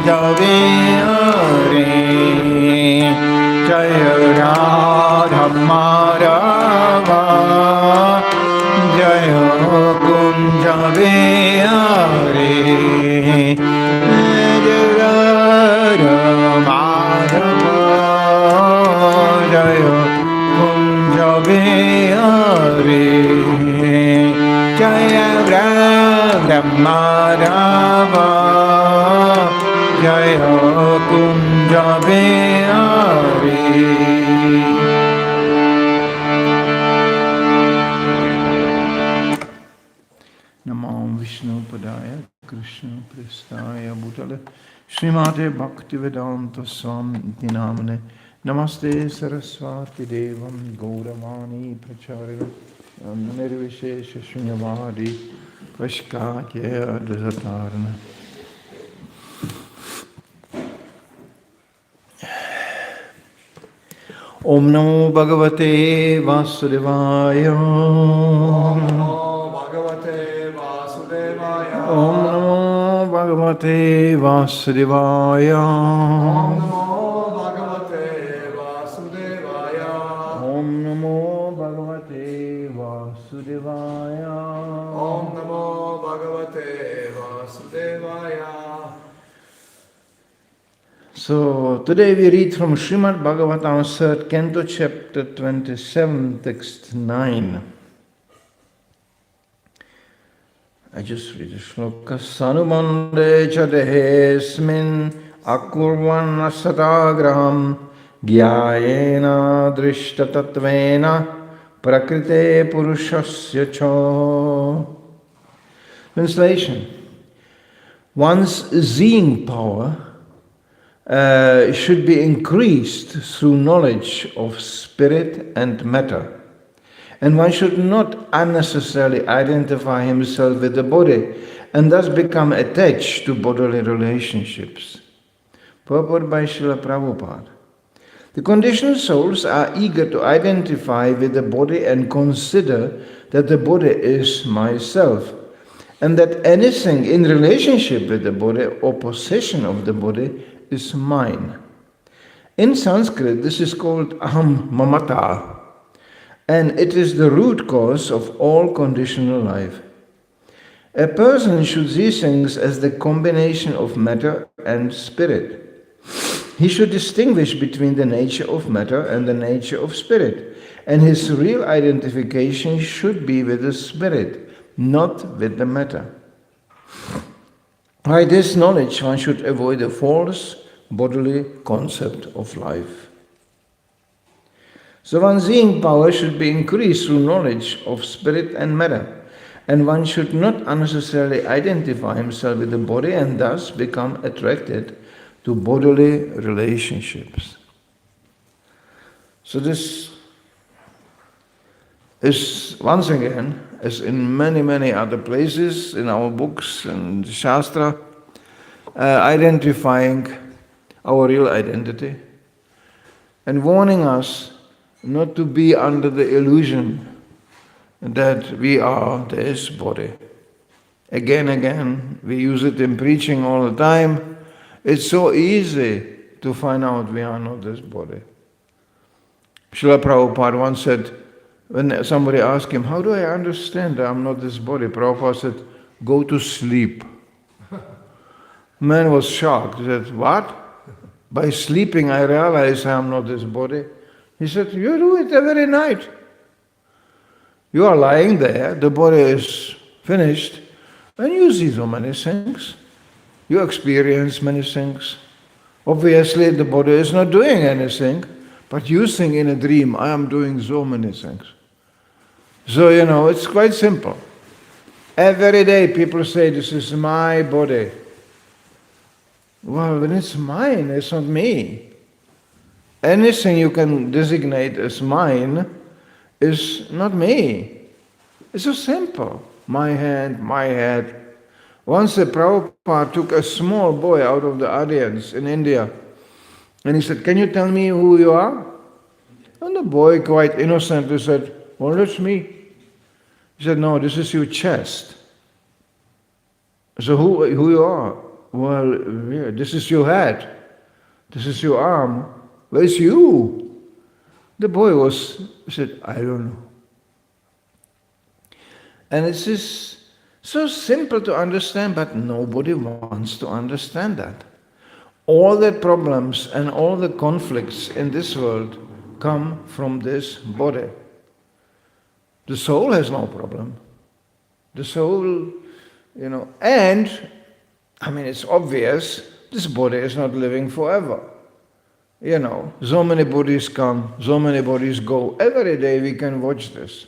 Jave Hare Jaya Radha Madhava Jaya Kunjave Hare Jaya Radha Madhava Jaya Kunjave Hare Jaya Radha Madhava Jaya Kunjave Hare Namo Vishnu Padaya Krishna Prestaya Bhutale Srimad Bhaktivedanta Swami Namane Namaste Saraswati Devam Gauravani Pracharya Nirvishesha Shunyavadi Vashkatya Dasatarana. Om Namo Bhagavate Vasudevaya. Om Namo Bhagavate Vasudevaya. Om Namo Bhagavate Vasudevaya. Om Namo Bhagavate Vasudevaya. Om Namo Bhagavate Vasudevaya. Om Namo Bhagavate Vasudevaya. So today we read from Srimad Bhagavatam, 3rd Canto, chapter 27, text 9. I just read the shloka. Sanubande chadehesmin akurvan asatagraham gyayena drishtatatvena prakrite purushasya cha. Translation. One's seeing power should be increased through knowledge of spirit and matter. And one should not unnecessarily identify himself with the body and thus become attached to bodily relationships. Purport by Srila Prabhupada. The conditioned souls are eager to identify with the body and consider that the body is myself, and that anything in relationship with the body or possession of the body is mine. In Sanskrit, this is called aham mamata, and it is the root cause of all conditional life. A person should see things as the combination of matter and spirit. He should distinguish between the nature of matter and the nature of spirit, and his real identification should be with the spirit, not with the matter. By this knowledge, one should avoid a false bodily concept of life. So one's seeing power should be increased through knowledge of spirit and matter, and one should not unnecessarily identify himself with the body and thus become attracted to bodily relationships. So this is once again, as in many other places in our books and Shastra, identifying our real identity and warning us not to be under the illusion that we are this body. Again, we use it in preaching all the time. It's so easy to find out we are not this body. Srila Prabhupada once said, when somebody asked him, how do I understand that I'm not this body? Prabhupada said, go to sleep. Man was shocked. He said, what? By sleeping I realize I am not this body. He said, you do it every night. You are lying there, the body is finished, and you see so many things. You experience many things. Obviously the body is not doing anything, but you think in a dream, I am doing so many things. So, it's quite simple. Every day people say, this is my body. Well, when it's mine, it's not me. Anything you can designate as mine is not me. It's so simple. My hand, my head. Once the Prabhupada took a small boy out of the audience in India, and he said, can you tell me who you are? And the boy quite innocently said, well, that's me. He said, no, this is your chest. So who you are? well, yeah, this is your head. This is your arm. Where's you? The boy said, I don't know. And it's just so simple to understand, but nobody wants to understand that. All the problems and all the conflicts in this world come from this body. The soul has no problem. The soul, and, it's obvious, this body is not living forever. So many bodies come, so many bodies go. Every day we can watch this.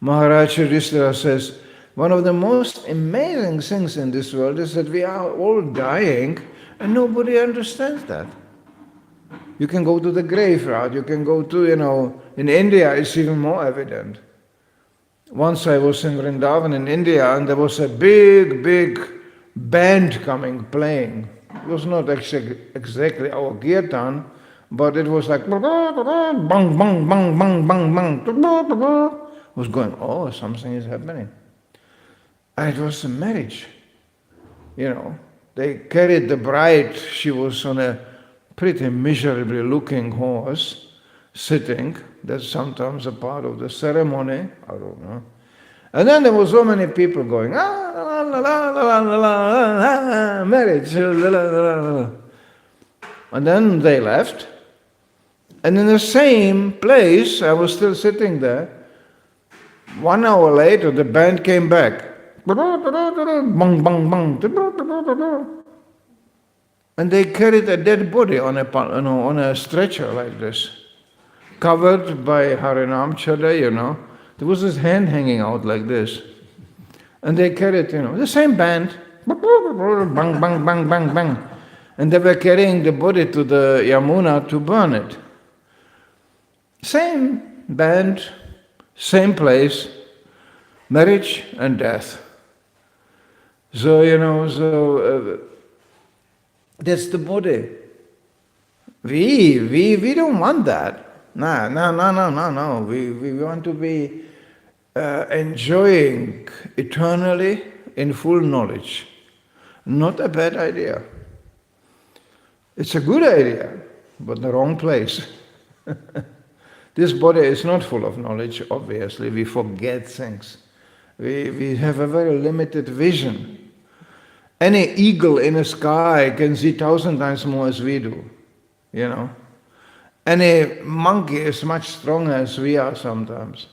Maharaj Yudhishthira says, one of the most amazing things in this world is that we are all dying and nobody understands that. You can go to the graveyard, you can go to, in India it's even more evident. Once I was in Vrindavan in India and there was a big band playing. It was not exactly our kirtan, but it was like bang, bang, bang, bang, bang, bang. It was going, oh, something is happening. And it was a marriage. They carried the bride. She was on a pretty miserably looking horse, sitting. That's sometimes a part of the ceremony. I don't know. And then there were so many people going, la, la, la, la, la, la, marriage, la, la, la, la. And then they left. And in the same place, I was still sitting there. 1 hour later, the band came back. Bang, bang, bang. And they carried a dead body on a stretcher like this, covered by Harinam Chada, There was his hand hanging out like this. And they carried, the same band. Bang, bang, bang, bang, bang. And they were carrying the body to the Yamuna to burn it. Same band, same place, marriage and death. So, that's the body. We don't want that. No. We want to be enjoying eternally in full knowledge. Not a bad idea. It's a good idea, but the wrong place. This body is not full of knowledge, obviously. We forget things. We have a very limited vision. Any eagle in the sky can see 1,000 times more as we do, Any monkey is much stronger as we are sometimes.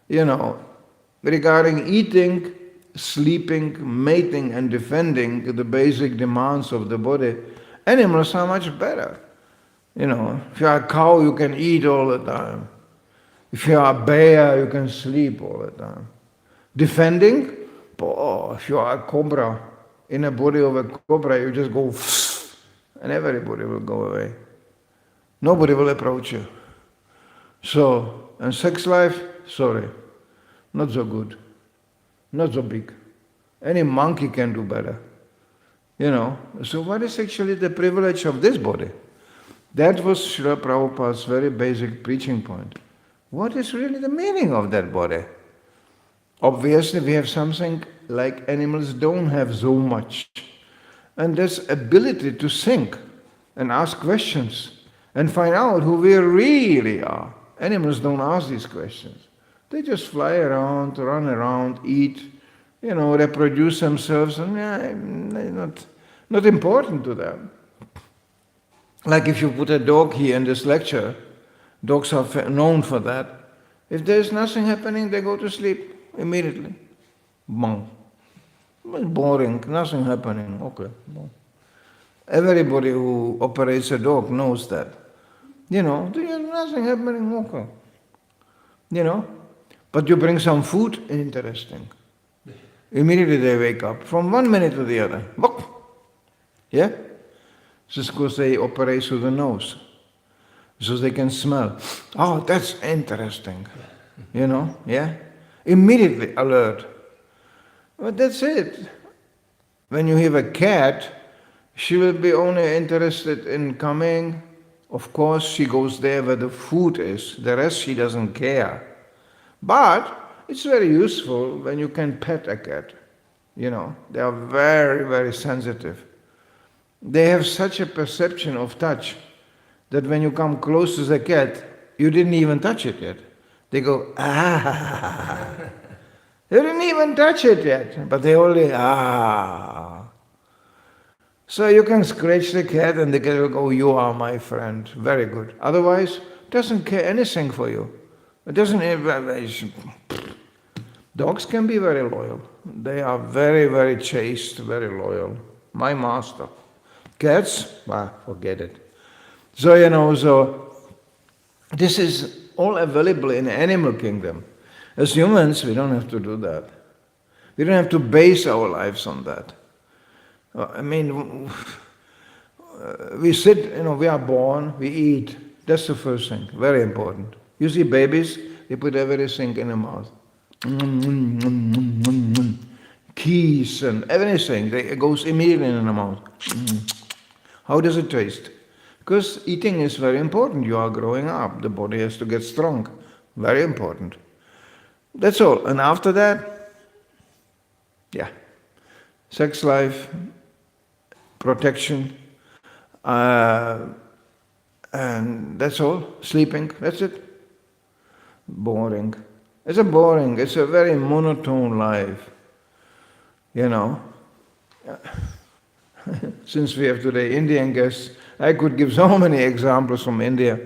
Regarding eating, sleeping, mating and defending the basic demands of the body, animals are much better. If you are a cow, you can eat all the time. If you are a bear, you can sleep all the time. Defending, if you are a cobra, in a body of a cobra, you just go and everybody will go away. Nobody will approach you. So, and sex life, sorry, not so good, not so big. Any monkey can do better. So what is actually the privilege of this body? That was Srila Prabhupada's very basic preaching point. What is really the meaning of that body? Obviously, we have something like animals don't have so much. And this ability to think and ask questions and find out who we really are. Animals don't ask these questions. They just fly around, run around, eat, reproduce themselves, and not important to them. Like if you put a dog here in this lecture, dogs are known for that. If there's nothing happening, they go to sleep immediately. Bang. It's boring, nothing happening. Okay. Bang. Everybody who operates a dog knows that. There's nothing happening. Okay. But you bring some food, interesting. Immediately they wake up from 1 minute to the other. Yeah? Just because they operate through the nose. So they can smell. Oh, that's interesting. Yeah? Immediately alert. But that's it. When you have a cat, she will be only interested in coming. Of course, she goes there where the food is. The rest she doesn't care. But it's very useful when you can pet a cat. They are very, very sensitive. They have such a perception of touch that when you come close to the cat, you didn't even touch it yet. They go, ah. You didn't even touch it yet, but they only, ah. So you can scratch the cat and the cat will go, you are my friend. Very good. Otherwise, it doesn't care anything for you. It doesn't, dogs can be very loyal. They are very, very chaste, very loyal. My master. Cats, forget it. So, so this is all available in animal kingdom. As humans, we don't have to do that. We don't have to base our lives on that. I mean, we sit, we are born, we eat. That's the first thing, very important. You see babies, they put everything in the mouth. Keys and everything, it goes immediately in the mouth. How does it taste? Because eating is very important. You are growing up. The body has to get strong. Very important. That's all. And after that, sex life, protection, and that's all. Sleeping, that's it. Boring. It's a very monotone life. Since we have today Indian guests, I could give so many examples from India.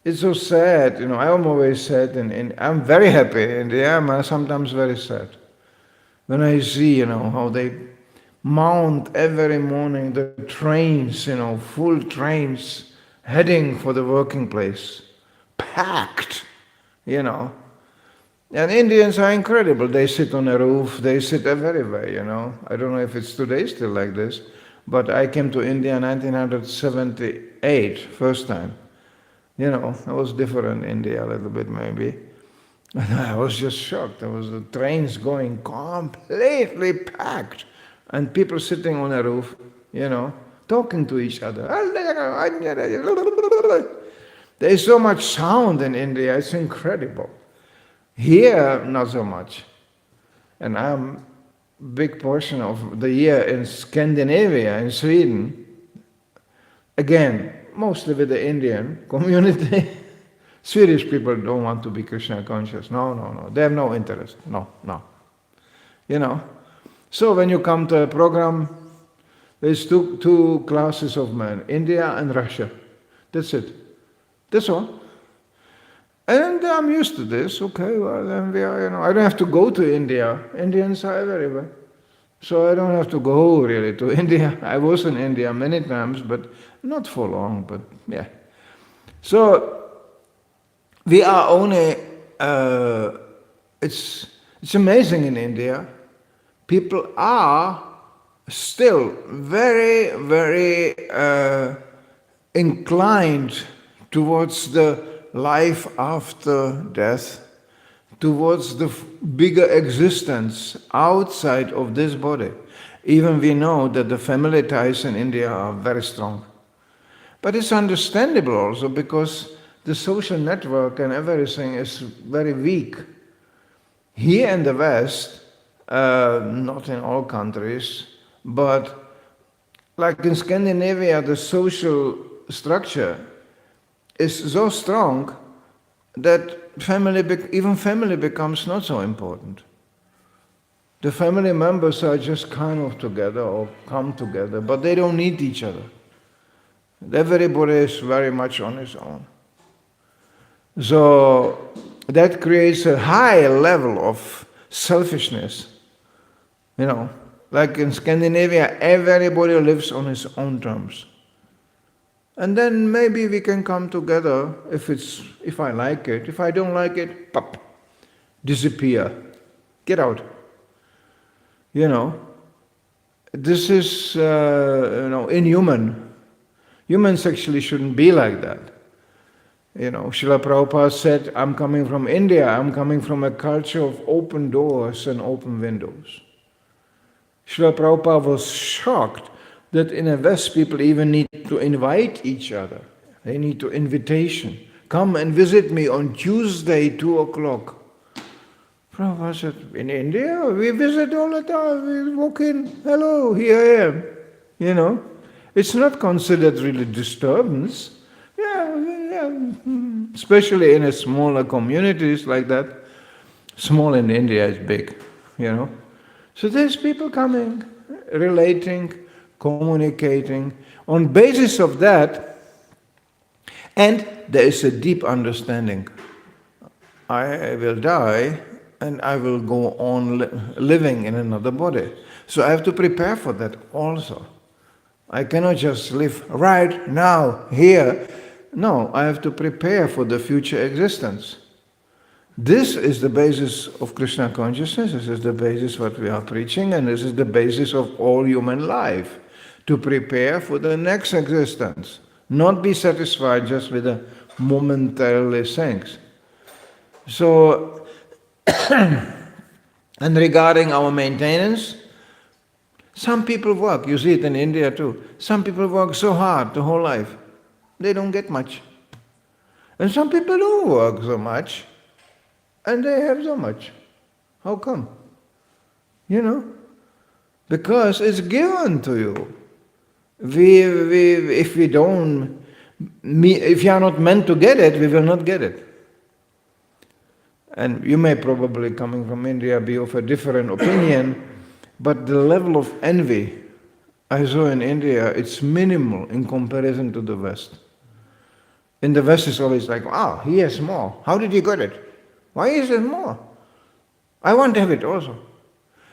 It's so sad, I'm always sad, and I'm very happy in India, I'm sometimes very sad. When I see, how they mount every morning the trains, full trains, heading for the working place, packed, And Indians are incredible. They sit on a roof, they sit everywhere, I don't know if it's today still like this, but I came to India in 1978, first time. I was different in India a little bit maybe. And I was just shocked. There was the trains going completely packed and people sitting on a roof, talking to each other. There is so much sound in India, it's incredible. Here, not so much. And I'm a big portion of the year in Scandinavia, in Sweden. Again, mostly with the Indian community. Swedish people don't want to be Krishna conscious. No. They have no interest. No. So when you come to a program, there's two classes of men, India and Russia. That's it. That's all. And I'm used to this. Okay, well then we are, I don't have to go to India. Indians are everywhere. So I don't have to go really to India. I was in India many times, but not for long, but yeah. So we are only, it's amazing in India. People are still very, very inclined towards the life after death, towards the bigger existence outside of this body. Even we know that the family ties in India are very strong. But it's understandable also because the social network and everything is very weak. Here in the West, not in all countries, but like in Scandinavia, the social structure is so strong that even family becomes not so important. The family members are just kind of together or come together, but they don't need each other. Everybody is very much on his own. So that creates a high level of selfishness. Like in Scandinavia, everybody lives on his own terms. And then maybe we can come together if I like it. If I don't like it, pop, disappear, get out. This is inhuman. Humans actually shouldn't be like that. Srila Prabhupada said, I'm coming from India, I'm coming from a culture of open doors and open windows. Srila Prabhupada was shocked that in the West people even need to invite each other. They need to invitation. Come and visit me on Tuesday, 2:00. Prabhupada said, in India, we visit all the time. We walk in, hello, here I am. You know, it's not considered really disturbance. Yeah, especially in a smaller communities like that. Small in India is big, you know. So there's people coming, relating, communicating. On basis of that, and there is a deep understanding. I will die and I will go on living in another body. So I have to prepare for that also. I cannot just live right now, here. No, I have to prepare for the future existence. This is the basis of Krishna consciousness, this is the basis what we are preaching, and this is the basis of all human life. To prepare for the next existence. Not be satisfied just with the momentarily things. So, and regarding our maintenance, some people work, you see it in India too, some people work so hard the whole life, they don't get much. And some people don't work so much, and they have so much. How come? You know? Because it's given to you. If you are not meant to get it, we will not get it. And you may probably, coming from India, be of a different opinion, but the level of envy I saw in India, it's minimal in comparison to the West. In the West, it's always like, wow, he has more. How did he get it? Why is it more? I want to have it also.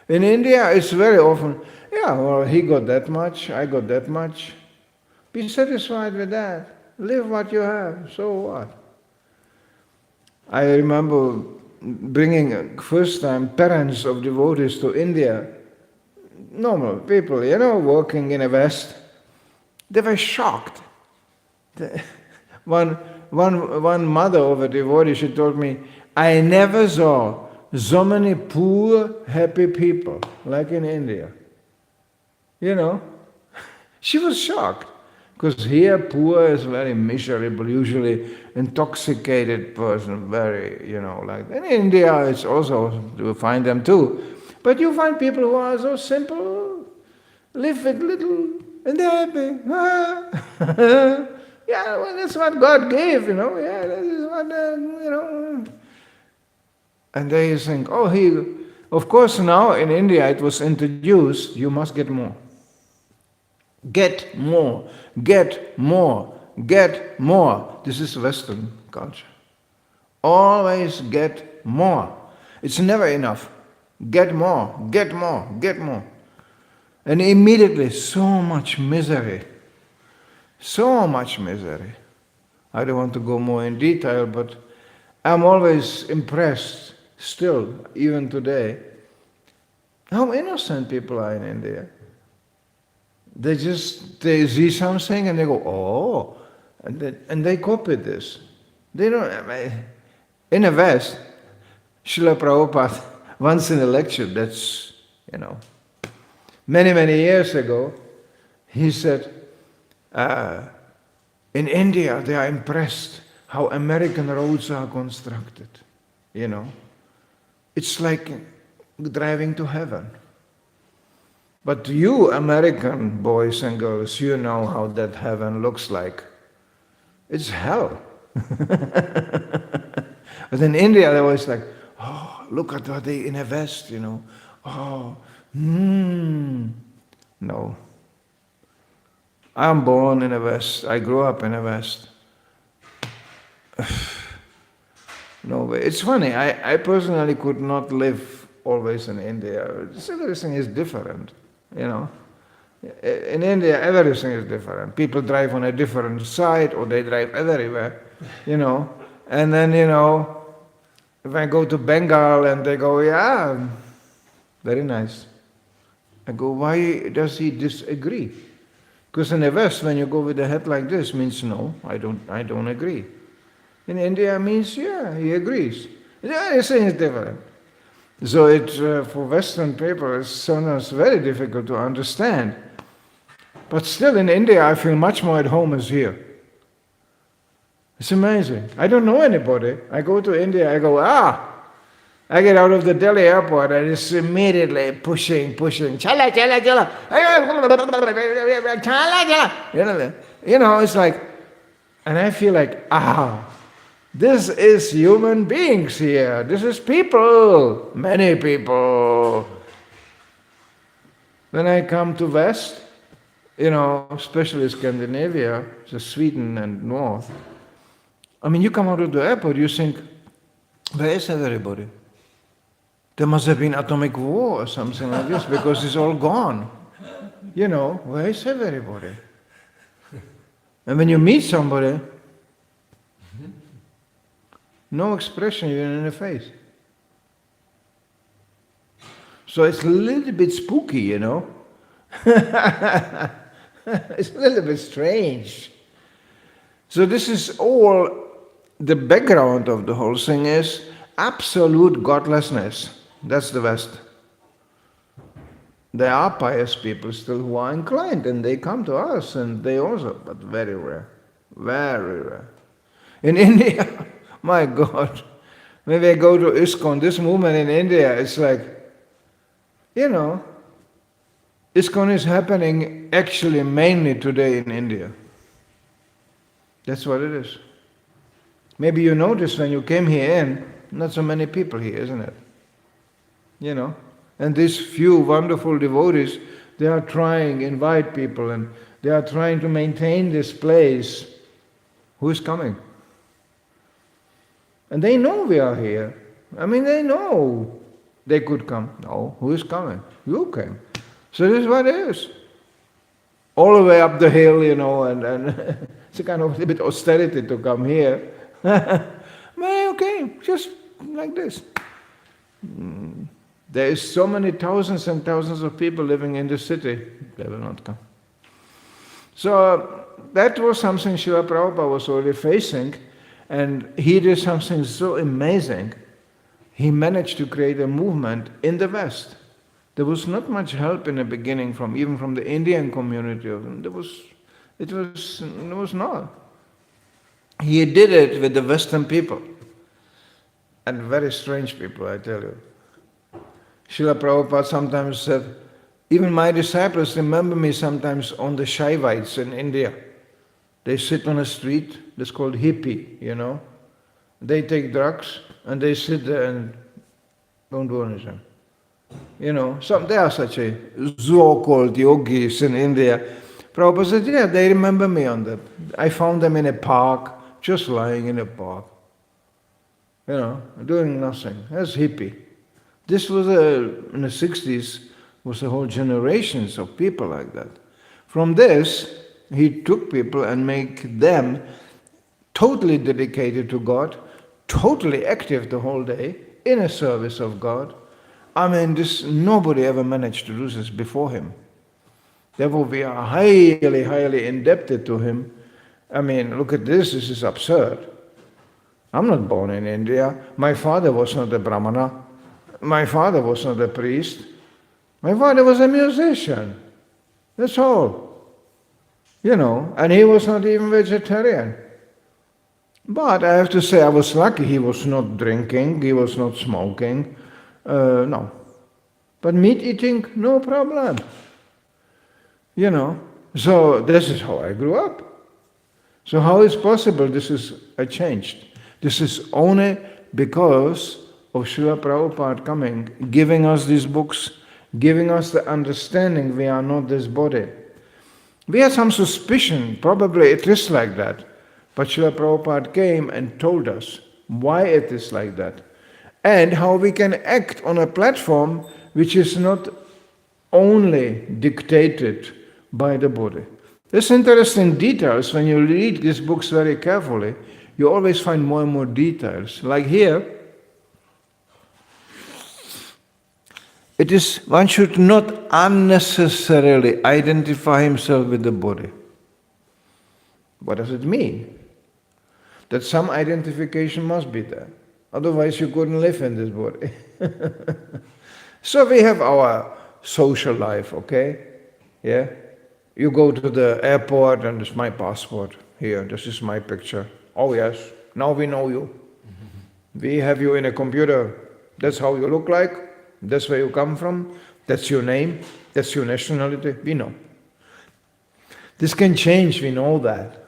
In India, it's very often, yeah, well, he got that much, I got that much. Be satisfied with that. Live what you have, so what? I remember bringing first time parents of devotees to India, normal people, you know, working in the West. They were shocked. One mother of a devotee, she told me, I never saw so many poor, happy people like in India. You know, she was shocked. Because here, poor is very miserable, usually intoxicated person, very, you know, like that. In India, it's also, you find them too. But you find people who are so simple, live with little, and they're happy. Yeah, well, that's what God gave, you know. Yeah, that is what, you know. And they think, oh, of course now in India it was introduced, you must get more. Get more, get more, get more. This is Western culture. Always get more. It's never enough. Get more, get more, get more. And immediately so much misery. So much misery. I don't want to go more in detail, but I'm always impressed, still, even today, how innocent people are in India. They see something and they go, oh, and they copy this. They don't, in the West, Srila Prabhupada, once in a lecture, that's, you know, many, many years ago, he said, in India they are impressed how American roads are constructed, you know. It's like driving to heaven. But you American boys and girls, you know how that heaven looks like. It's hell. But in India, they're always like, oh, look at what they in the West, you know. Oh, No. I'm born in the West. I grew up in the West. No way. It's funny. I personally could not live always in India. Everything is different. You know, in India, everything is different. People drive on a different side, or they drive everywhere, you know. And then, you know, if I go to Bengal and they go, yeah, very nice. I go, why does he disagree? Because in the West, when you go with a head like this, means no, I don't agree. In India, means yeah, he agrees. Yeah, everything is different. So it's for Western people, it's sometimes very difficult to understand. But still in India, I feel much more at home as here. It's amazing. I don't know anybody. I go to India, I go, I get out of the Delhi airport and it's immediately pushing. Chala, chala, chala. Chala, chala. It's like, and I feel like, this is human beings here. This is people, many people. When I come to West, especially Scandinavia, so Sweden and North, you come out of the airport, you think, where is everybody? There must have been atomic war or something like this because it's all gone. Where is everybody? And when you meet somebody, no expression even in the face. So it's a little bit spooky, It's a little bit strange. So this is all, the background of the whole thing is absolute godlessness. That's the West. There are pious people still who are inclined and they come to us and they also, but very rare. Very rare. In India, my God, when they go to ISKCON, this movement in India, it's like, ISKCON is happening actually mainly today in India. That's what it is. Maybe you noticed when you came here in, not so many people here, isn't it? And these few wonderful devotees, they are trying to invite people and they are trying to maintain this place. Who is coming? And they know we are here. They know they could come. No, who is coming? You came. So this is what it is. All the way up the hill, and it's a kind of a bit austerity to come here. But okay, just like this. There is so many thousands and thousands of people living in the city, they will not come. So that was something Srila Prabhupada was already facing, and he did something so amazing. He managed to create a movement in the West. There was not much help in the beginning even from the Indian community of them. It was not. He did it with the Western people. And very strange people, I tell you. Srila Prabhupada sometimes said, even my disciples remember me sometimes on the Shaivites in India. They sit on a street, that's called hippie, They take drugs and they sit there and don't do anything. There are such a so-called yogis in India. Prabhupada said, yeah, they remember me on that. I found them in a park, just lying in a park. Doing nothing. That's hippie. This was in the 60s, was a whole generations of people like that. From this, he took people and make them totally dedicated to God, totally active the whole day, in a service of God. Nobody ever managed to do this before him. Therefore, we are highly, highly indebted to him. Look at this is absurd. I'm not born in India. My father was not a Brahmana. My father was not a priest. My father was a musician. That's all. And he was not even vegetarian. But I have to say, I was lucky he was not drinking, he was not smoking. No. But meat eating, no problem. So this is how I grew up. So how is possible I changed? This is only because of Srila Prabhupada coming, giving us these books, giving us the understanding we are not this body. We had some suspicion, probably it is like that. But Srila Prabhupada came and told us why it is like that. And how we can act on a platform which is not only dictated by the body. There's interesting details. When you read these books very carefully, you always find more and more details. Like here, it is, one should not unnecessarily identify himself with the body. What does it mean? That some identification must be there. Otherwise you couldn't live in this body. So we have our social life, okay? Yeah? You go to the airport and this is my passport. Here, this is my picture. Oh yes, now we know you. We have you in a computer. That's how you look like. That's where you come from. That's your name. That's your nationality. We know. This can change, we know that.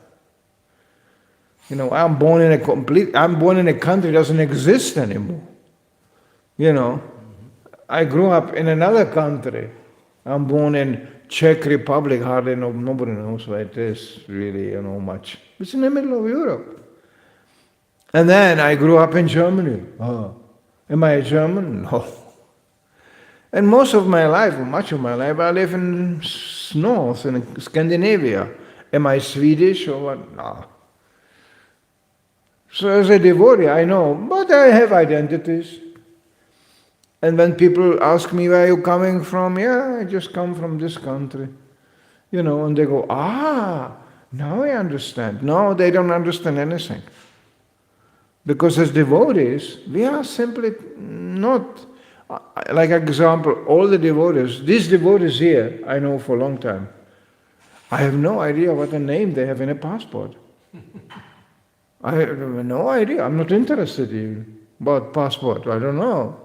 I'm born in a country that doesn't exist anymore. I grew up in another country. I'm born in Czech Republic, nobody knows where it is, really, much. It's in the middle of Europe. And then I grew up in Germany. Oh, am I a German? No. And most of my life, or much of my life, I live in north, in Scandinavia. Am I Swedish or what? No. So as a devotee, I know, but I have identities. And when people ask me, where are you coming from? Yeah, I just come from this country. And they go, now I understand. No, they don't understand anything. Because as devotees, we are simply not, like example, all the devotees, these devotees here, I know for a long time. I have no idea what the name they have in a passport. I have no idea. I'm not interested in about passport. I don't know.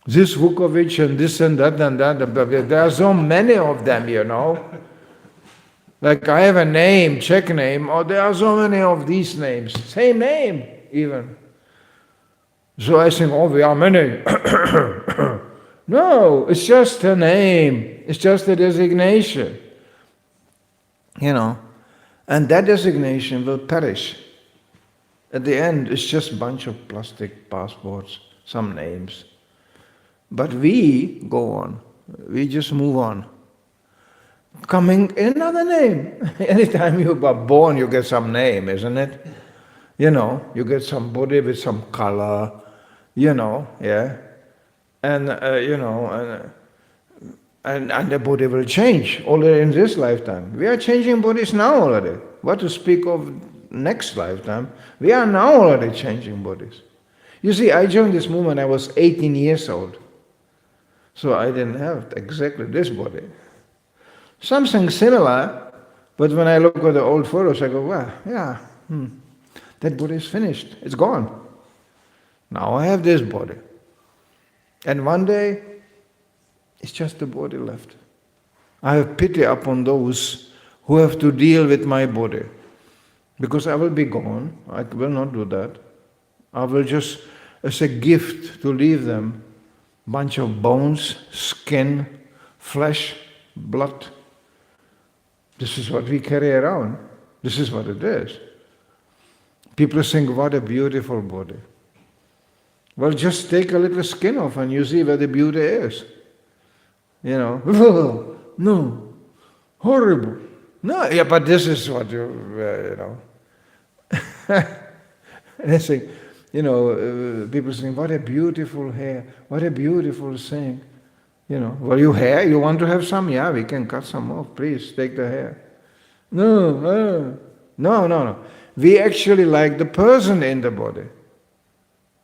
This Vukovic and this and that and that. There are so many of them, Like I have a name, Czech name, or there are so many of these names. Same name, even. So I think, we are many. No, it's just a name. It's just a designation. And that designation will perish. At the end, it's just a bunch of plastic passports, some names. But we go on. We just move on. Coming in another name. Anytime you are born, you get some name, isn't it? You get somebody with some color, yeah. And, and the body will change already in this lifetime. We are changing bodies now already. What to speak of next lifetime? We are now already changing bodies. You see, I joined this movement, I was 18 years old. So I didn't have exactly this body. Something similar, but when I look at the old photos, I go, that body is finished. It's gone. Now I have this body. And one day, it's just the body left. I have pity upon those who have to deal with my body. Because I will be gone. I will not do that. I will just, as a gift to leave them, bunch of bones, skin, flesh, blood. This is what we carry around. This is what it is. People think, what a beautiful body. Well, just take a little skin off and you see where the beauty is. No, horrible. No, yeah, but this is what And I think, people think, what a beautiful hair, what a beautiful thing. Well, your hair, you want to have some? Yeah, we can cut some off. Please, take the hair. No. We actually like the person in the body.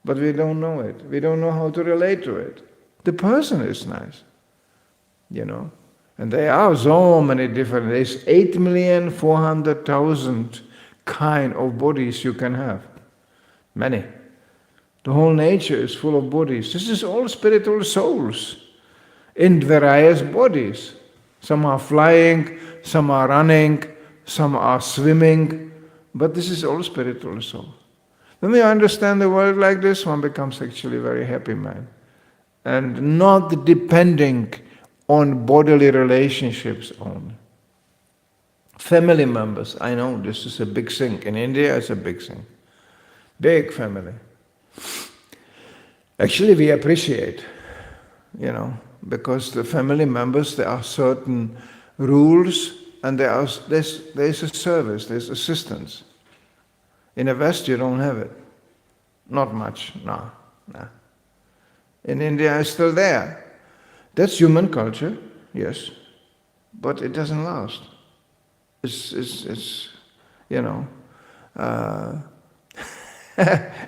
But we don't know it. We don't know how to relate to it. The person is nice. And there are so many different, there's 8,400,000 kind of bodies you can have. Many. The whole nature is full of bodies. This is all spiritual souls in various bodies. Some are flying, some are running, some are swimming, but this is all spiritual soul. When we understand the world like this, one becomes actually a very happy man. And not depending on bodily relationships only. Family members, I know this is a big thing. In India, it's a big thing. Big family. Actually, we appreciate, because the family members, there are certain rules and there's a service, there's assistance. In the West, you don't have it. Not much, no. In India, it's still there. That's human culture, yes, but it doesn't last.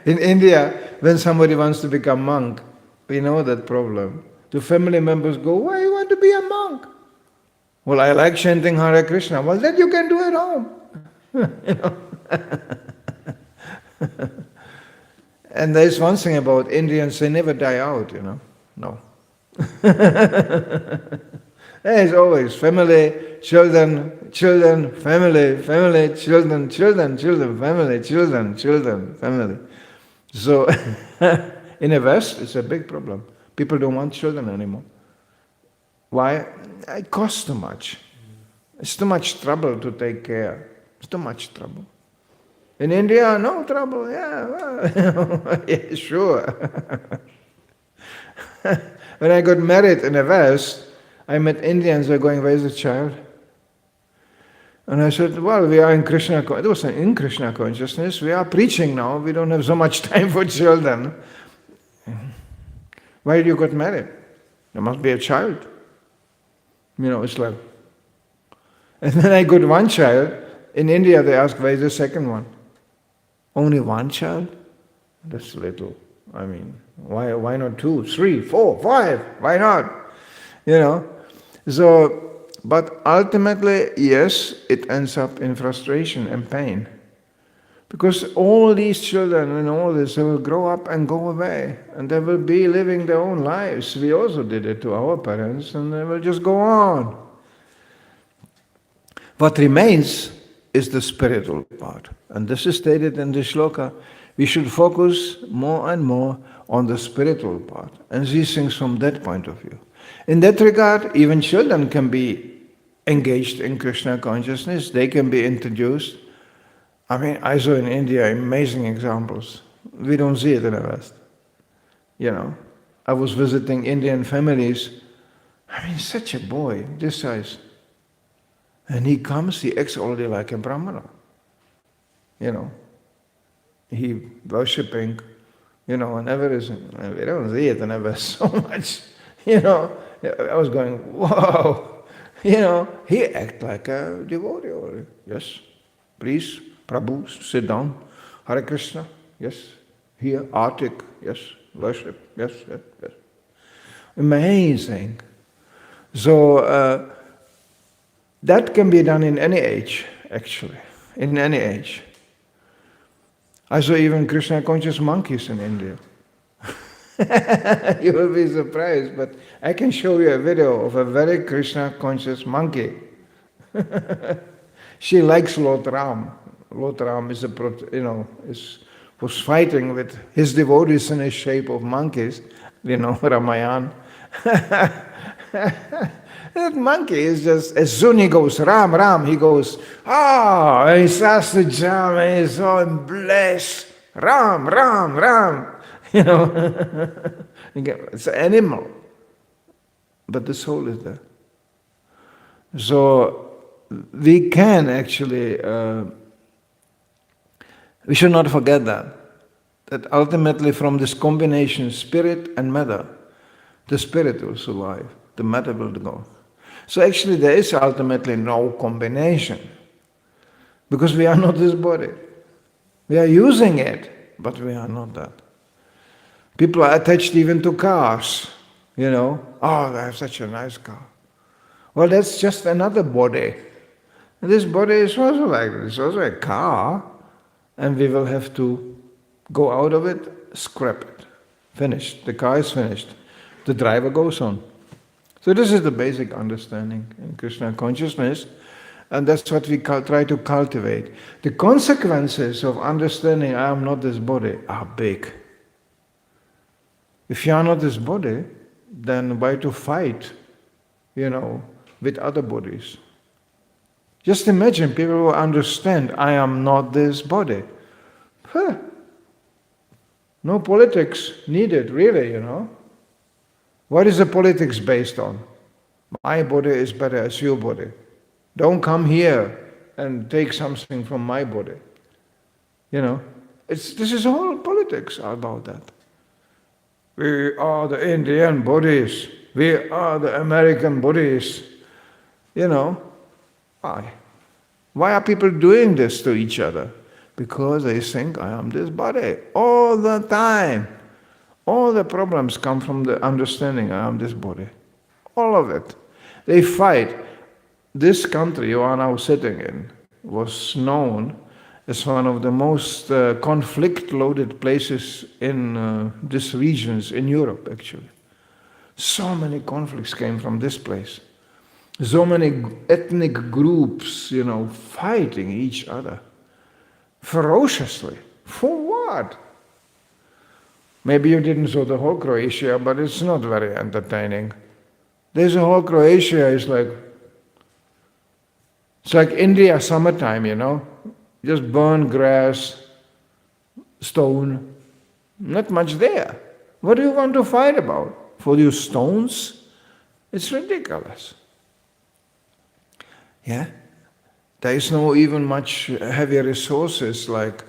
In India, when somebody wants to become monk, we know that problem. The family members go, why you want to be a monk? Well, I like chanting Hare Krishna. Well, then you can do it at home. And there's one thing about Indians, they never die out, No. There's always family, children, children, family, family, children, children, children, family, children, children, family. So in the West, it's a big problem. People don't want children anymore. Why? It costs too much. It's too much trouble to take care. It's too much trouble. In India, no trouble. Yeah, well, yeah, sure. When I got married in the West, I met Indians who were going, "Where's the child?" And I said, "Well, we are in Krishna." It was in Krishna consciousness. We are preaching now. We don't have so much time for children. Why did you get married? There must be a child. It's like. And then I got one child. In India, they ask, "Where is the second one?" Only one child? That's little. I mean, why not 2, 3, 4, 5? Why not? So, but ultimately, yes, it ends up in frustration and pain. Because all these children and all this, they will grow up and go away. And they will be living their own lives. We also did it to our parents, and they will just go on. What remains is the spiritual part. And this is stated in the shloka. We should focus more and more on the spiritual part and see things from that point of view. In that regard, even children can be engaged in Krishna consciousness. They can be introduced. I mean, I saw in India amazing examples. We don't see it in the West. I was visiting Indian families. I mean, such a boy, this size. And he acts already like a Brahmana. He worshipping, and everything. We don't see it in the West so much. I was going, whoa. He act like a devotee already. Yes, please, Prabhu, sit down. Hare Krishna, yes. Here, Artik, yes. Worship, yes, yes, yes. Amazing. So, that can be done in any age, actually. In any age. I saw even Krishna conscious monkeys in India. You will be surprised, but I can show you a video of a very Krishna conscious monkey. She likes Lord Ram. Lord Ram is was fighting with his devotees in the shape of monkeys, Ramayan. That monkey is just, as soon he goes, Ram, Ram, he goes, he starts to jump and he's so blessed. Ram, Ram, Ram. It's an animal. But the soul is there. So we can actually, we should not forget that ultimately from this combination, spirit and matter, the spirit will survive, the matter will go. So actually there is ultimately no combination, because we are not this body. We are using it, but we are not that. People are attached even to cars, I have such a nice car. Well, that's just another body. And this body is also like this, it's also a car, and we will have to go out of it, scrap it. Finished. The car is finished. The driver goes on. So this is the basic understanding in Krishna consciousness, and that's what we try to cultivate. The consequences of understanding I am not this body are big. If you are not this body, then why to fight, with other bodies? Just imagine people who understand I am not this body. No politics needed, really, What is the politics based on? My body is better as your body. Don't come here and take something from my body. This is all politics about that. We are the Indian bodies. We are the American bodies. Why? Why are people doing this to each other? Because they think I am this body all the time. All the problems come from the understanding I am this body. All of it. They fight. This country you are now sitting in was known It's one of the most conflict-loaded places in these regions in Europe, actually. So many conflicts came from this place. So many ethnic groups, fighting each other ferociously. For what? Maybe you didn't saw the whole Croatia, but it's not very entertaining. There's a whole Croatia, it's like India summertime, just burn grass, stone, not much there. What do you want to fight about? For you stones? It's ridiculous. Yeah? There is no even much heavy resources like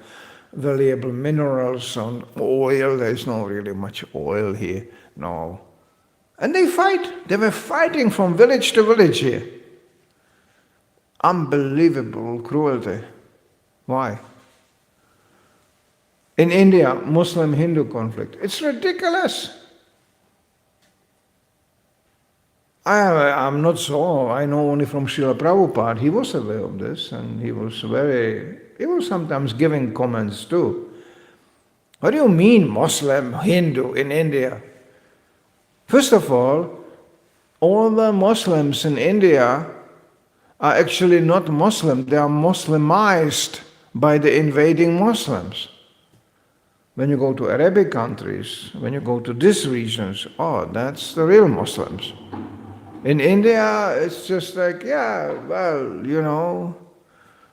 valuable minerals and oil. There is no really much oil here. No. And they fight. They were fighting from village to village here. Unbelievable cruelty. Why? In India, Muslim-Hindu conflict. It's ridiculous. I'm not so, I know only from Srila Prabhupada, he was aware of this and he was sometimes giving comments too. What do you mean Muslim, Hindu in India? First of all the Muslims in India are actually not Muslim, they are Muslimized by the invading Muslims. When you go to Arabic countries, when you go to these regions, that's the real Muslims. In India, it's just like,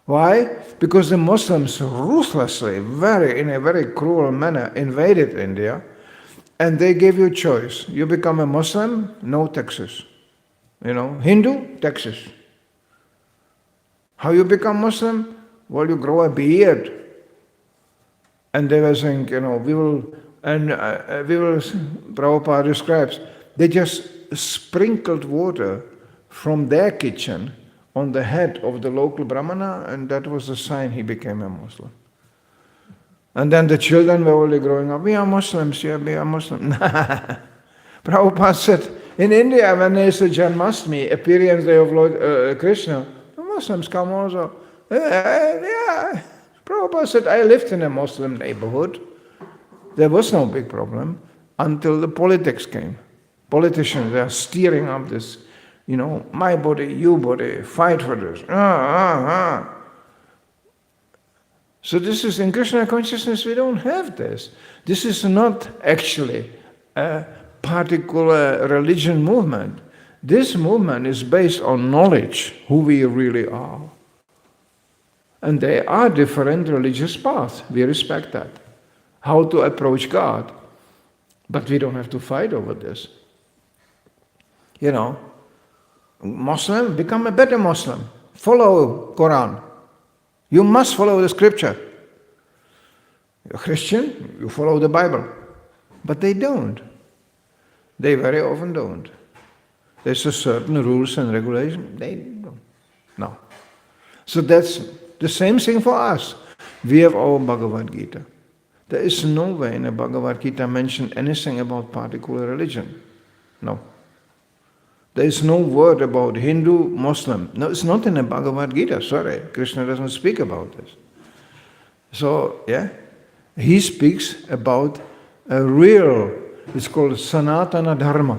why? Because the Muslims ruthlessly, in a very cruel manner, invaded India, and they gave you a choice. You become a Muslim, no taxes. Hindu, taxes. How you become Muslim? Well, you grow a beard. And they were saying, we will, Prabhupada describes, they just sprinkled water from their kitchen on the head of the local Brahmana, and that was the sign he became a Muslim. And then the children were only growing up, we are Muslims, yeah, we are Muslims. Prabhupada said, in India, when there is a Janmashtami, appearance day of Lord Krishna, the Muslims come also. Yeah. Prabhupada said, I lived in a Muslim neighborhood. There was no big problem until the politics came. Politicians, they are steering up this, my body, you body, fight for this. So this is, in Krishna consciousness, we don't have this. This is not actually a particular religion movement. This movement is based on knowledge, who we really are. And there are different religious paths. We respect that. How to approach God. But we don't have to fight over this. Muslim, become a better Muslim. Follow Quran. You must follow the scripture. You're Christian, you follow the Bible. But they don't. They very often don't. There's a certain rules and regulation. They don't. No. So that's the same thing for us. We have our Bhagavad Gita. There is no way in the Bhagavad Gita mention anything about particular religion. No. There is no word about Hindu, Muslim. No, it's not in the Bhagavad Gita. Sorry, Krishna doesn't speak about this. So, he speaks about a real, it's called Sanatana Dharma.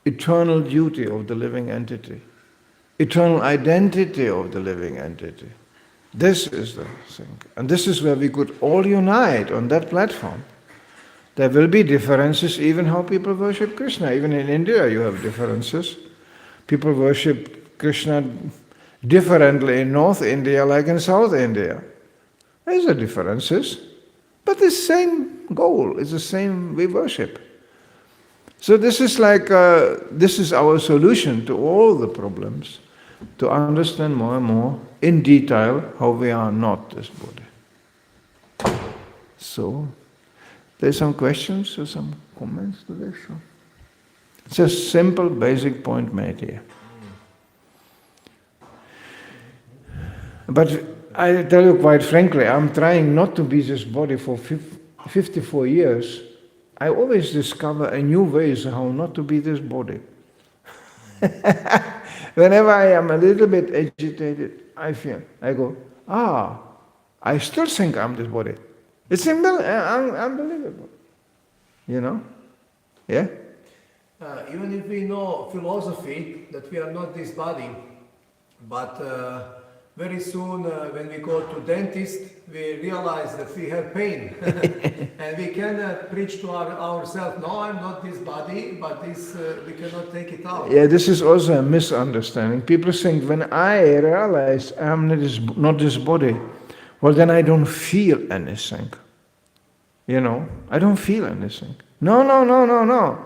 Eternal duty of the living entity. Eternal identity of the living entity. This is the thing. And this is where we could all unite on that platform. There will be differences even how people worship Krishna. Even in India you have differences. People worship Krishna differently in North India like in South India. There's a differences. But the same goal, it's the same we worship. So this is this is our solution to all the problems. To understand more and more in detail how we are not this body. So, there's some questions or some comments to this? It's a simple, basic point made here. But I tell you quite frankly, I'm trying not to be this body for 54 years. I always discover a new ways how not to be this body. Whenever I am a little bit agitated, I feel, I go, I still think I'm this body. It's unbelievable. You know? Yeah? Even if we know philosophy that we are not this body, but very soon when we go to dentist, we realize that we have pain. And we cannot preach to ourselves, no, I'm not this body, but this we cannot take it out. Yeah, this is also a misunderstanding. People think when I realize I'm not this body, well, then I don't feel anything. You know, I don't feel anything. No.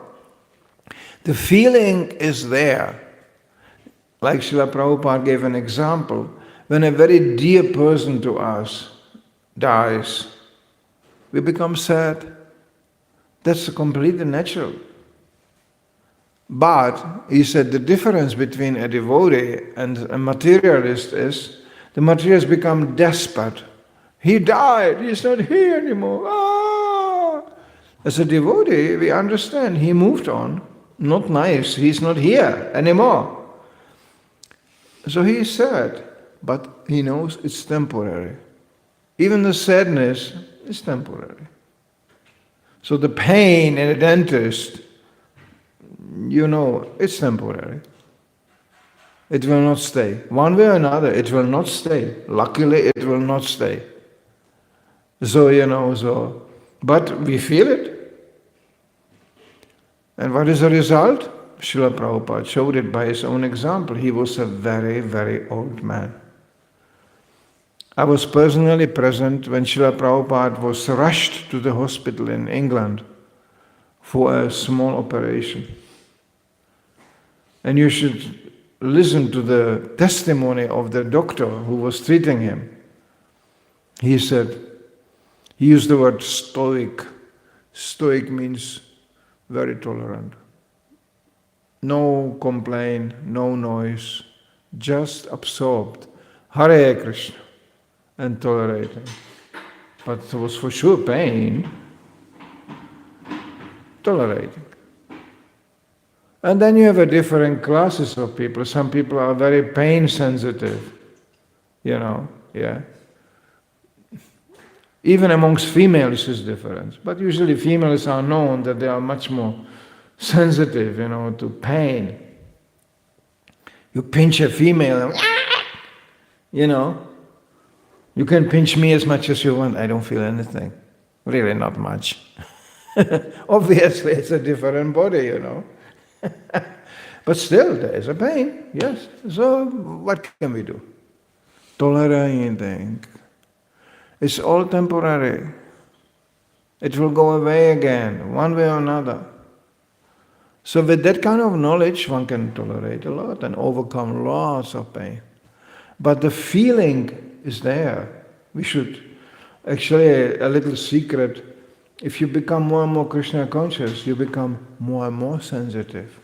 The feeling is there. Like Srila Prabhupada gave an example, when a very dear person to us dies, we become sad. That's completely natural. But, he said, the difference between a devotee and a materialist is, the materialist become desperate. He died, he's not here anymore. As a devotee, we understand he moved on. Not nice, he's not here anymore. So he is sad, but he knows it's temporary. Even the sadness is temporary. So the pain in a dentist, you know, it's temporary. It will not stay. One way or another, it will not stay. Luckily, it will not stay. So, you know, but we feel it. And what is the result? Srila Prabhupada showed it by his own example. He was a very, very old man. I was personally present when Srila Prabhupada was rushed to the hospital in England for a small operation. And you should listen to the testimony of the doctor who was treating him. He said, he used the word stoic. Stoic means very tolerant. No complaint, no noise, just absorbed. Hare Krishna and tolerating. But there was for sure pain. Tolerating. And then you have a different classes of people. Some people are very pain sensitive. You know, yeah. Even amongst females is different. But usually females are known that they are much more sensitive, you know, to pain. You pinch a female and you know, you can pinch me as much as you want. I don't feel anything. Really not much. Obviously it's a different body, you know. But still there is a pain, yes. So what can we do? Tolerating. It's all temporary. It will go away again, one way or another. So with that kind of knowledge, one can tolerate a lot and overcome lots of pain. But the feeling is there. We should, actually a little secret, if you become more and more Krishna conscious, you become more and more sensitive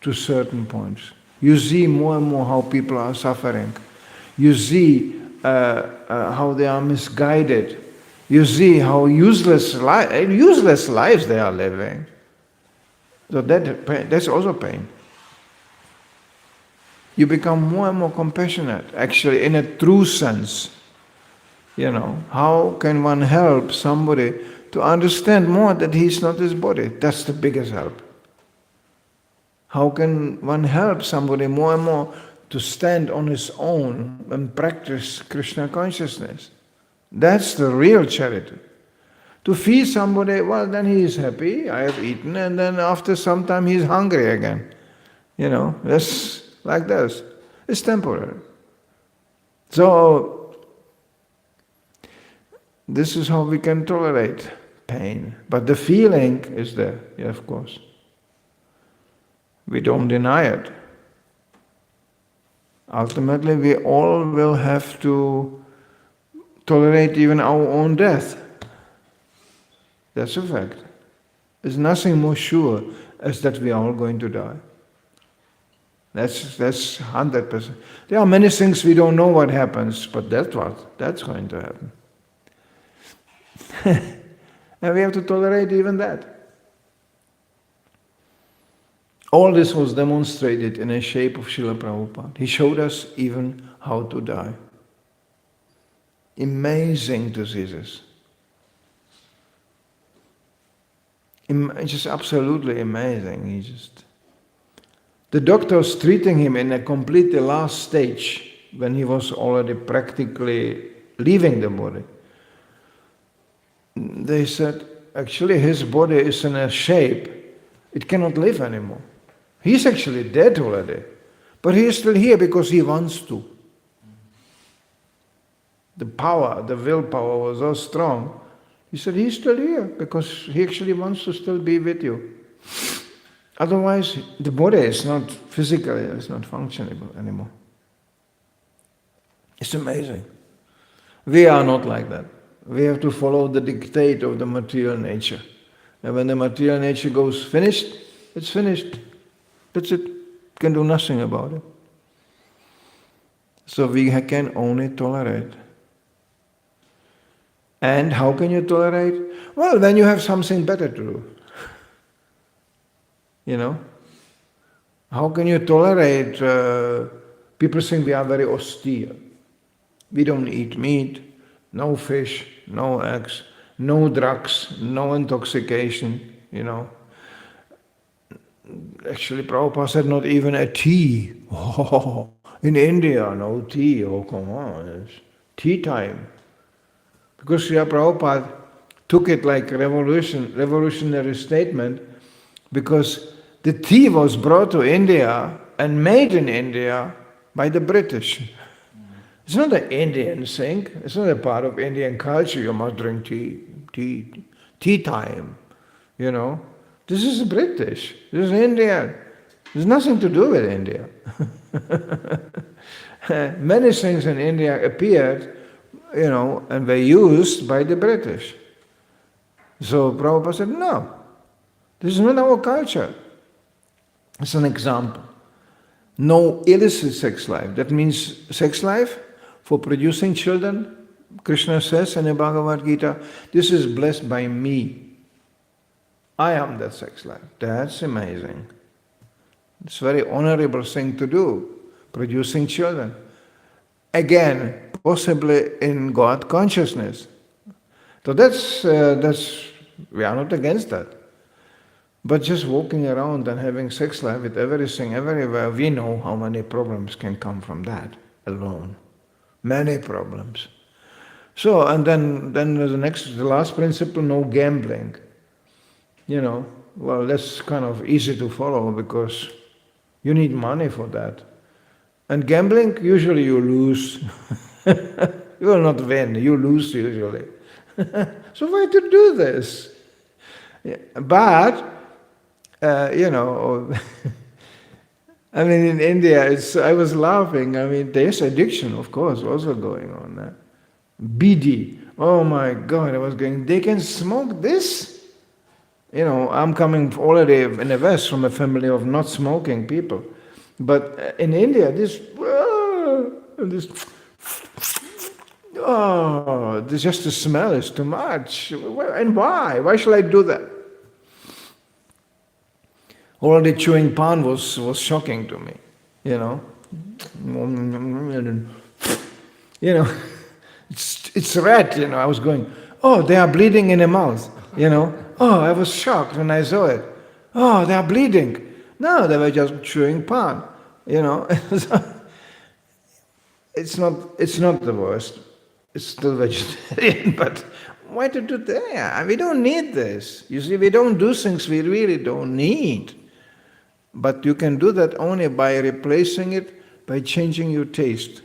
to certain points. You see more and more how people are suffering. You see how they are misguided. You see how useless lives they are living. So that's also pain. You become more and more compassionate, actually, in a true sense. You know, how can one help somebody to understand more that he's not his body? That's the biggest help. How can one help somebody more and more to stand on his own and practice Krishna consciousness? That's the real charity. To feed somebody, well, then he is happy, I have eaten, and then after some time he's hungry again. You know, that's like this. It's temporary. So, this is how we can tolerate pain. But the feeling is there, yeah, of course. We don't deny it. Ultimately, we all will have to tolerate even our own death. That's a fact. There's nothing more sure as that we are all going to die. That's 100%. There are many things we don't know what happens, but that's going to happen. And we have to tolerate even that. All this was demonstrated in a shape of Srila Prabhupada. He showed us even how to die. Amazing to see this. Just absolutely amazing. The doctor was treating him in a completely last stage when he was already practically leaving the body. They said, actually his body is in a shape, it cannot live anymore. He's actually dead already, but he is still here because he wants to. The power, the willpower was so strong. He said, he's still here because he actually wants to still be with you. Otherwise, the body is not physically, it's not functionable anymore. It's amazing. We are not like that. We have to follow the dictate of the material nature. And when the material nature goes finished, it's finished. That's it. Can do nothing about it. So we can only tolerate. And how can you tolerate? Well, when you have something better to do. You know? How can you tolerate? People think we are very austere. We don't eat meat, no fish, no eggs, no drugs, no intoxication, you know. Actually, Prabhupada said not even a tea. Oh, in India, no tea. Oh, come on, it's tea time. Because Srila Prabhupada took it like a revolutionary statement, because the tea was brought to India and made in India by the British. It's not an Indian thing. It's not a part of Indian culture. You must drink tea time, you know. This is British. This is Indian. There's nothing to do with India. Many things in India appeared, you know, and were used by the British. So Prabhupada said, no, this is not our culture. It's an example. No illicit sex life. That means sex life for producing children. Krishna says in the Bhagavad Gita, this is blessed by me. I am that sex life. That's amazing. It's a very honorable thing to do, producing children. Again, possibly in God consciousness. So that's we are not against that. But just walking around and having sex life with everything, everywhere, we know how many problems can come from that alone. Many problems. So, and then the last principle, no gambling. You know, well, that's kind of easy to follow because you need money for that. And gambling, usually you lose. You will not win, you lose usually. So why to do this? Yeah, but, you know, I mean, in India, I was laughing. I mean, there's addiction, of course, also going on. BD, oh my God, I was going, they can smoke this? You know, I'm coming already in the West from a family of not smoking people. But in India, this just the smell is too much. And why? Why should I do that? Already chewing pan was shocking to me, you know. You know, it's red, you know. I was going, oh, they are bleeding in the mouth, you know. Oh, I was shocked when I saw it. Oh, they are bleeding. No, they were just chewing pan, you know. It's not the worst. It's still vegetarian, but why to do that? We don't need this. You see, we don't do things we really don't need. But you can do that only by replacing it, by changing your taste.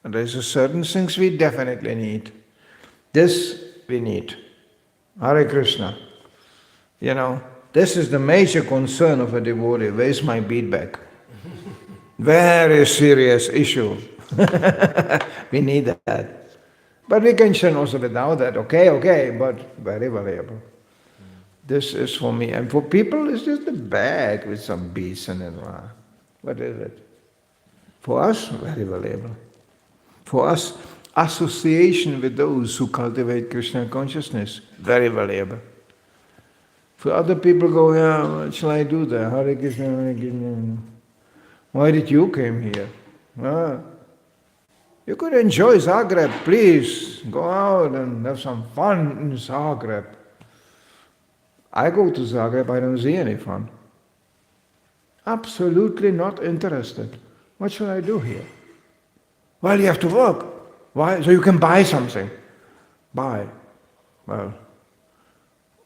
And there's a certain things we definitely need. This we need. Hare Krishna. You know, this is the major concern of a devotee. Where's my beadbag? Very serious issue. We need that. But we can chant also without that. Okay, but very valuable. This is for me. And for people, it's just a bag with some beads in it. What is it? For us, very valuable. For us, association with those who cultivate Krishna consciousness, very valuable. For other people go, yeah, what shall I do there? Hare Krishna, Hare Krishna. Why did you came here? You could enjoy Zagreb, please. Go out and have some fun in Zagreb. I go to Zagreb, I don't see any fun. Absolutely not interested. What should I do here? Well, you have to work. Why? So you can buy something. Buy. Well,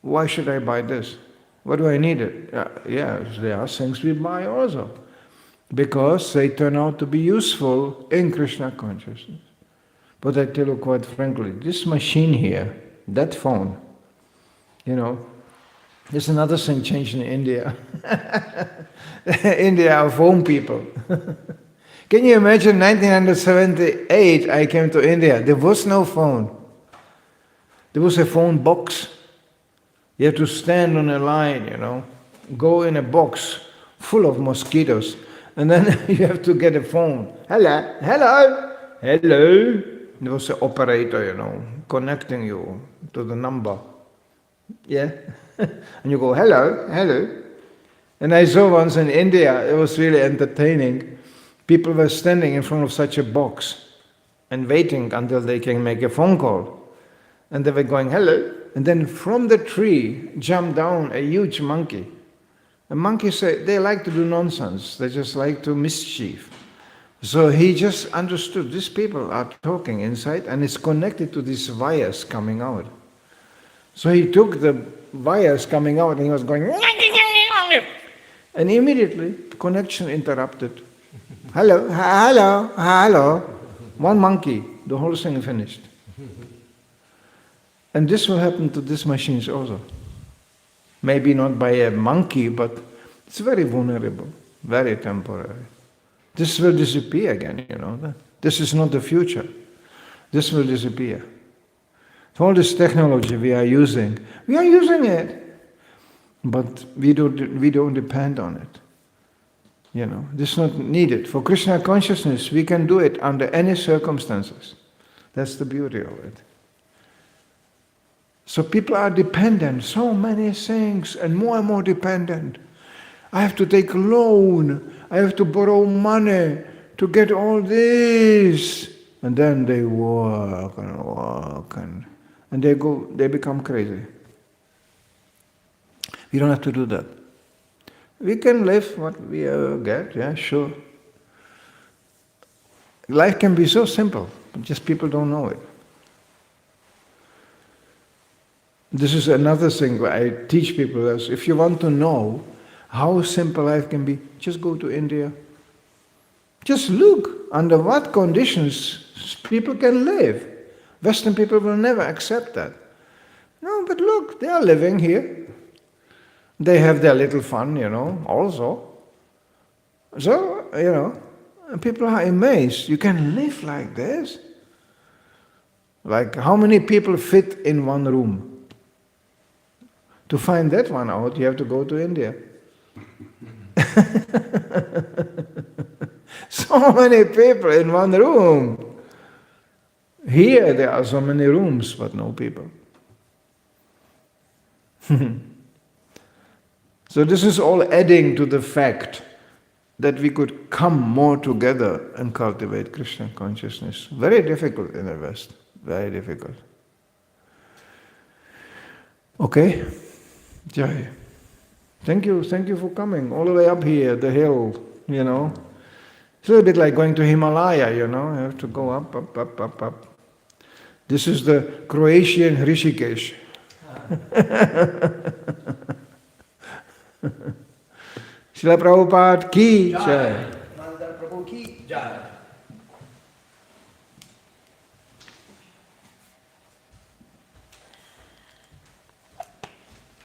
why should I buy this? What do I need it? Yes, there are things we buy also. Because they turn out to be useful in Krishna consciousness. But I tell you quite frankly, this machine here, that phone, there's another thing changed in India. India are phone people. Can you imagine 1978 I came to India, there was no phone. There was a phone box. You have to stand on a line, go in a box full of mosquitoes, and then you have to get a phone. Hello, hello, hello. There was an operator, connecting you to the number. Yeah? And you go, hello, hello. And I saw once in India, it was really entertaining. People were standing in front of such a box and waiting until they can make a phone call. And they were going, hello. And then from the tree jumped down a huge monkey. The monkey said, they like to do nonsense. They just like to mischief. So he just understood these people are talking inside and it's connected to these wires coming out. So he took the wires coming out and he was going, and immediately connection interrupted. Hello, hello, hello. One monkey, the whole thing finished. And this will happen to these machines also. Maybe not by a monkey, but it's very vulnerable, very temporary. This will disappear again, This is not the future. This will disappear. All this technology we are using it, but we don't depend on it. This is not needed. For Krishna consciousness, we can do it under any circumstances. That's the beauty of it. So people are dependent, so many things, and more dependent. I have to take a loan, I have to borrow money to get all this. And then they work and they become crazy. We don't have to do that. We can live what we get, yeah, sure. Life can be so simple, but just people don't know it. This is another thing where I teach people is, if you want to know how simple life can be, just go to India. Just look under what conditions people can live. Western people will never accept that. No, but look, they are living here. They have their little fun, also. So, people are amazed. You can live like this? Like, how many people fit in one room? To find that one out, you have to go to India. So many people in one room. Here there are so many rooms, but no people. So this is all adding to the fact that we could come more together and cultivate Krishna consciousness. Very difficult in the West. Very difficult. Okay? Jai. Thank you for coming all the way up here, the hill, It's a little bit like going to Himalaya, You have to go up. This is the Croatian Rishikesh. Srila Prabhupada ki jai. Manidar Prabhu ki jai.